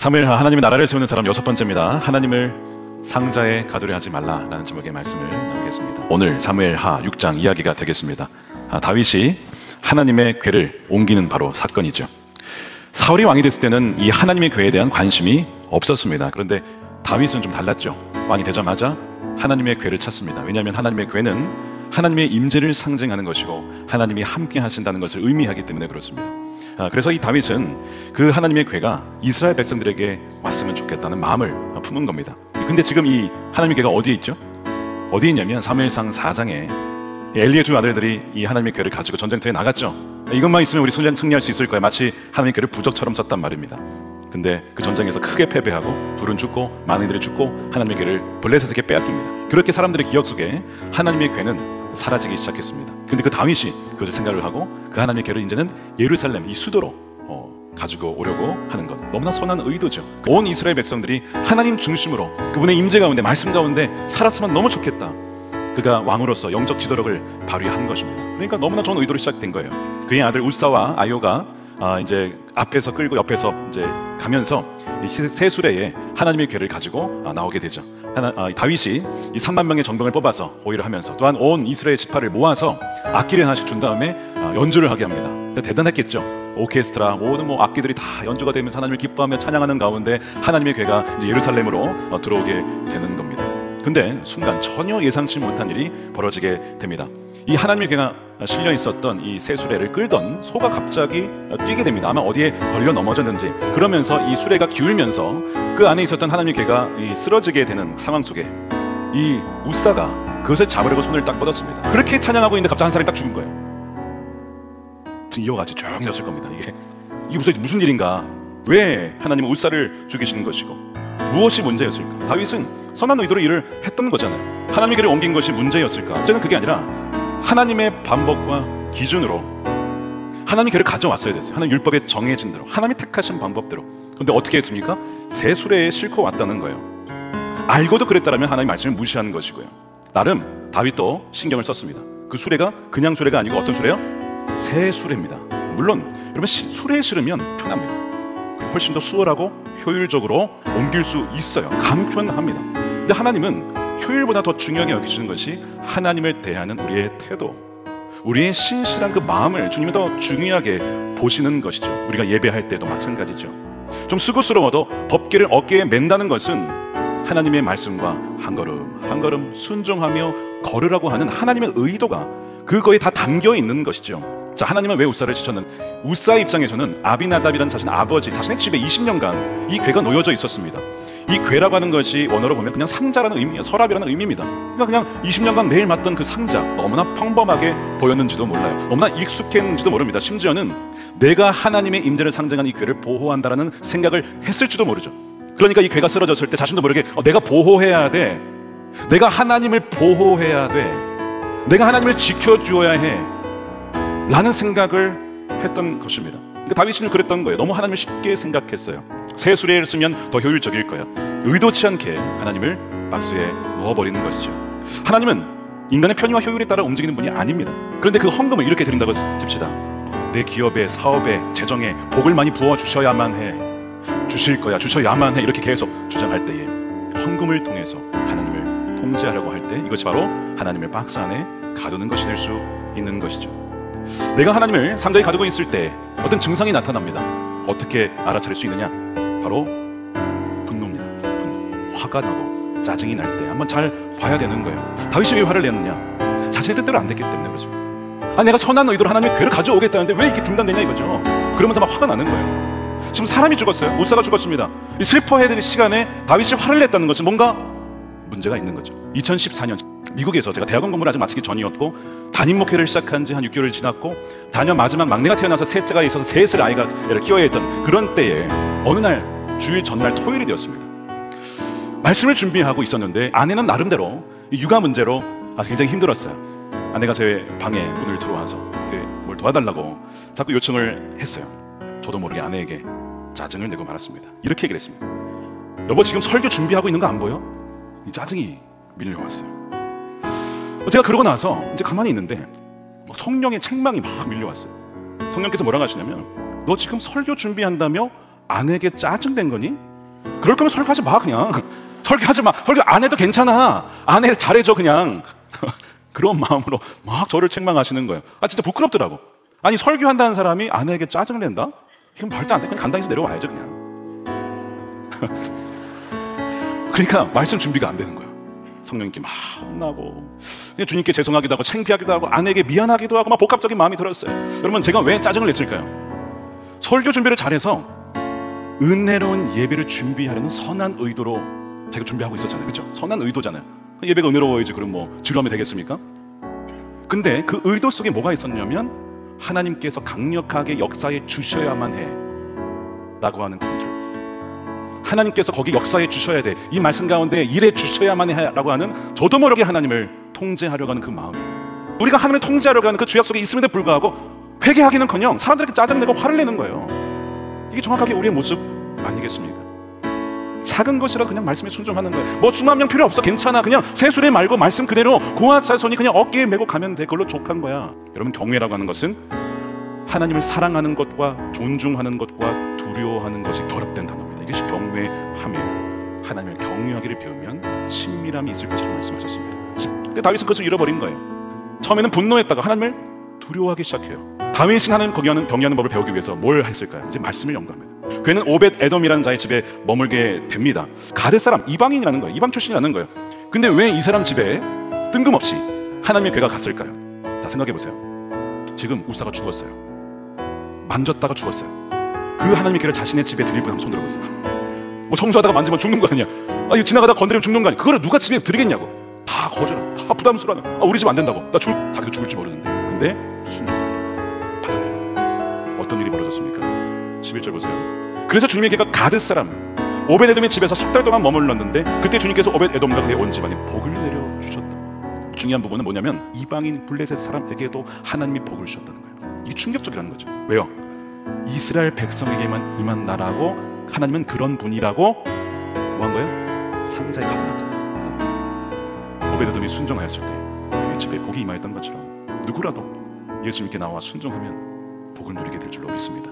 사무엘하 하나님의 나라를 세우는 사람 여섯 번째입니다. 하나님을 상자에 가두려 하지 말라라는 제목의 말씀을 나누겠습니다. 오늘 사무엘하 6장 이야기가 되겠습니다. 다윗이 하나님의 궤를 옮기는 바로 사건이죠. 사울이 왕이 됐을 때는 이 하나님의 궤에 대한 관심이 없었습니다. 그런데 다윗은 좀 달랐죠. 왕이 되자마자 하나님의 궤를 찾습니다. 왜냐하면 하나님의 궤는 하나님의 임재를 상징하는 것이고 하나님이 함께 하신다는 것을 의미하기 때문에 그렇습니다. 그래서 이 다윗은 그 하나님의 궤가 이스라엘 백성들에게 왔으면 좋겠다는 마음을 품은 겁니다. 근데 지금 이 하나님의 궤가 어디에 있죠? 어디에 있냐면 사무엘상 4장에 엘리의 두 아들들이 이 하나님의 궤를 가지고 전쟁터에 나갔죠. 이것만 있으면 우리 승리할 수 있을 거야. 마치 하나님의 궤를 부적처럼 썼단 말입니다. 근데 그 전쟁에서 크게 패배하고 둘은 죽고 많은 이들이 죽고 하나님의 궤를 블레셋에게 빼앗깁니다. 그렇게 사람들의 기억 속에 하나님의 궤는 사라지기 시작했습니다. 근데 그 다윗이 그것을 생각을 하고 그 하나님의 궤를 이제는 예루살렘 이 수도로 가지고 오려고 하는 것, 너무나 선한 의도죠. 온 이스라엘 백성들이 하나님 중심으로 그분의 임재 가운데 말씀 가운데 살았으면 너무 좋겠다. 그가 왕으로서 영적 지도력을 발휘한 것입니다. 그러니까 너무나 좋은 의도로 시작된 거예요. 그의 아들 우사와 아요가 이제 앞에서 끌고 옆에서 이제 가면서 이 세 수레에 하나님의 궤를 가지고 나오게 되죠. 다윗이 이 3만 명의 정병을 뽑아서 호위를 하면서 또한 온 이스라엘 지파를 모아서 악기를 하나씩 준 다음에 연주를 하게 합니다. 대단했겠죠. 오케스트라 모든 악기들이 다 연주가 되면서 하나님을 기뻐하며 찬양하는 가운데 하나님의 궤가 이제 예루살렘으로 들어오게 되는 겁니다. 근데 순간 전혀 예상치 못한 일이 벌어지게 됩니다. 이 하나님의 궤가 실려 있었던 이 새 수레를 끌던 소가 갑자기 뛰게 됩니다. 아마 어디에 걸려 넘어졌는지. 그러면서 이 수레가 기울면서 그 안에 있었던 하나님의 궤가 쓰러지게 되는 상황 속에 이 우사가 그것을 잡으려고 손을 딱 뻗었습니다. 그렇게 찬양하고 있는데 갑자기 한 사람이 딱 죽은 거예요. 지금 이어가지 조용히 졌을 겁니다. 이게 무슨 일인가? 왜 하나님은 우사를 죽이시는 것이고 무엇이 문제였을까? 다윗은 선한 의도로 일을 했던 거잖아요. 하나님의 궤를 옮긴 것이 문제였을까? 저는 그게 아니라 하나님의 반복과 기준으로 하나님의 궤를 가져왔어야 됐어요. 하나님 율법에 정해진 대로 하나님이 택하신 방법대로. 그런데 어떻게 했습니까? 새 수레에 싣고 왔다는 거예요. 알고도 그랬다면 하나님 말씀을 무시하는 것이고요. 나름 다윗도 신경을 썼습니다. 그 수레가 그냥 수레가 아니고 어떤 수레요? 새 수레입니다. 물론 여러분 수레에 실으면 편합니다. 훨씬 더 수월하고 효율적으로 옮길 수 있어요. 간편합니다. 근데 하나님은 효율보다 더 중요하게 여기시는 것이 하나님을 대하는 우리의 태도, 우리의 신실한 그 마음을 주님이 더 중요하게 보시는 것이죠. 우리가 예배할 때도 마찬가지죠. 좀 수고스러워도 법궤를 어깨에 맨다는 것은 하나님의 말씀과 한 걸음 한 걸음 순종하며 걸으라고 하는 하나님의 의도가 그거에 다 담겨 있는 것이죠. 자, 하나님은 왜 우사를 시켰는? 우사의 입장에서는 아비나답이라는 자신 아버지, 자신의 집에 20년간 이 궤가 놓여져 있었습니다. 이 궤라고 하는 것이 원어로 보면 그냥 상자라는 의미예요. 서랍이라는 의미입니다. 그러니까 그냥 20년간 매일 맞던 그 상자, 너무나 평범하게 보였는지도 몰라요. 너무나 익숙했는지도 모릅니다. 심지어는 내가 하나님의 임재를 상징하는 이 궤를 보호한다라는 생각을 했을지도 모르죠. 그러니까 이 궤가 쓰러졌을 때 자신도 모르게 내가 보호해야 돼, 내가 하나님을 보호해야 돼, 내가 하나님을 지켜주어야 해 라는 생각을 했던 것입니다. 그러니까 다윗은 그랬던 거예요. 너무 하나님을 쉽게 생각했어요. 새 수레를 쓰면 더 효율적일 거야. 의도치 않게 하나님을 박스에 넣어버리는 것이죠. 하나님은 인간의 편의와 효율에 따라 움직이는 분이 아닙니다. 그런데 그 헌금을 이렇게 드린다고 칩시다. 내 기업에, 사업에, 재정에 복을 많이 부어주셔야만 해, 주실 거야, 주셔야만 해, 이렇게 계속 주장할 때에 헌금을 통해서 하나님을 통제하려고 할 때 이것이 바로 하나님을 박스 안에 가두는 것이 될 수 있는 것이죠. 내가 하나님을 상자에 가두고 있을 때 어떤 증상이 나타납니다. 어떻게 알아차릴 수 있느냐? 바로 분노입니다. 분노. 화가 나고 짜증이 날 때 한번 잘 봐야 되는 거예요. 다윗이 왜 화를 냈느냐? 자신의 뜻대로 안 됐기 때문에 그렇습니다. 내가 선한 의도로 하나님의 궤를 가져오겠다는데 왜 이렇게 중단되냐 이거죠. 그러면서 막 화가 나는 거예요. 지금 사람이 죽었어요. 우사가 죽었습니다. 슬퍼해야 될 시간에 다윗이 화를 냈다는 것은 뭔가 문제가 있는 거죠. 2014년 미국에서 제가 대학원 공부를 아직 마치기 전이었고 담임 목회를 시작한 지 한 6개월이 지났고 자녀 마지막 막내가 태어나서 셋째가 있어서 셋을 아이를 키워야 했던 그런 때에 어느 날 주일 전날 토요일이 되었습니다. 말씀을 준비하고 있었는데 아내는 나름대로 육아 문제로 굉장히 힘들었어요. 아내가 제 방에 문을 들어와서 뭘 도와달라고 자꾸 요청을 했어요. 저도 모르게 아내에게 짜증을 내고 말았습니다. 이렇게 얘기를 했습니다. 여보, 지금 설교 준비하고 있는 거 안 보여? 이 짜증이 밀려왔어요. 제가 그러고 나서 이제 가만히 있는데 성령의 책망이 막 밀려왔어요. 성령께서 뭐라고 하시냐면 너 지금 설교 준비한다며 아내에게 짜증낸 거니? 그럴 거면 설교하지 마. 그냥 설교하지 마. 설교 안 해도 괜찮아. 안 해, 잘해줘 그냥. 그런 마음으로 막 저를 책망하시는 거예요. 진짜 부끄럽더라고. 아니, 설교한다는 사람이 아내에게 짜증을 낸다? 이건 말도 안 돼. 그냥 간당에서 내려와야죠 그냥. 그러니까 말씀 준비가 안 되는 거예요. 성령님께 막 혼나고, 그냥 주님께 죄송하기도 하고, 창피하기도 하고, 아내에게 미안하기도 하고, 막 복합적인 마음이 들었어요. 여러분, 제가 왜 짜증을 냈을까요? 설교 준비를 잘해서 은혜로운 예배를 준비하려는 선한 의도로 제가 준비하고 있었잖아요. 그렇죠? 선한 의도잖아요. 예배가 은혜로워야지 그럼 뭐 지루하면 되겠습니까? 근데 그 의도 속에 뭐가 있었냐면, 하나님께서 강력하게 역사해 주셔야만 해 라고 하는 컨트롤. 하나님께서 거기 역사해 주셔야 돼, 이 말씀 가운데 일해 주셔야만 해 라고 하는, 저도 모르게 하나님을 통제하려고 하는 그 마음이, 우리가 하나님을 통제하려고 하는 그 죄악 속에 있음에도 불구하고 회개하기는커녕 사람들에게 짜증내고 화를 내는 거예요. 이게 정확하게 우리의 모습 아니겠습니까? 작은 것이라도 그냥 말씀에 순종하는 거예요. 뭐 수만 명 필요 없어, 괜찮아. 그냥 세수레 말고 말씀 그대로 고아자손이 그냥 어깨에 메고 가면 돼. 그걸로 족한 거야. 여러분, 경외라고 하는 것은 하나님을 사랑하는 것과 존중하는 것과 두려워하는 것이 결합된 단어입니다. 이것이 경외함이에요. 하나님을 경외하기를 배우면 친밀함이 있을 것이라고 말씀하셨습니다. 근데 다윗은 그것을 잃어버린 거예요. 처음에는 분노했다가 하나님을 두려워하기 시작해요. 다윗이 하나님 경외하는 법을 배우기 위해서 뭘 했을까요? 이제 말씀을 연구합니다. 그는 오벳 에돔이라는 자의 집에 머물게 됩니다. 가뎃 사람, 이방인이라는 거예요. 이방 출신이라는 거예요. 근데 왜 이 사람 집에 뜬금없이 하나님의 괴가 갔을까요? 자, 생각해 보세요. 지금 우사가 죽었어요. 만졌다가 죽었어요. 그 하나님의 괴를 자신의 집에 드릴 분 한번 손 들어보세요. 뭐 청소하다가 만지면 죽는 거 아니야? 이거 지나가다가 건드리면 죽는 거 아니야? 그거를 누가 집에 드리겠냐고. 다 거절하고, 다 부담스러워하는. 우리 집 안 된다고. 자기도 죽을지 모르는데. 근데 순종합니다. 받아들여요. 어떤 일이 벌어졌습니까? 11절 보세요. 그래서 주님의 괴가 가뎃 사람 오벳에돔의 집에서 석 달 동안 머물렀는데, 그때 주님께서 오벳에돔과 그의 온 집안에 복을 내려주셨다. 중요한 부분은 뭐냐면, 이방인 블레셋 사람에게도 하나님이 복을 주셨다는 거예요. 이게 충격적이라는 거죠. 왜요? 이스라엘 백성에게만 임한 나라고, 하나님은 그런 분이라고 뭐한 거예요? 상자에 가둬놨잖아요. 오벳에돔이 순종하였을 때 그의 집에 복이 임하였던 것처럼 누구라도 예수님께 나와 순종하면 복을 누리게 될 줄로 믿습니다.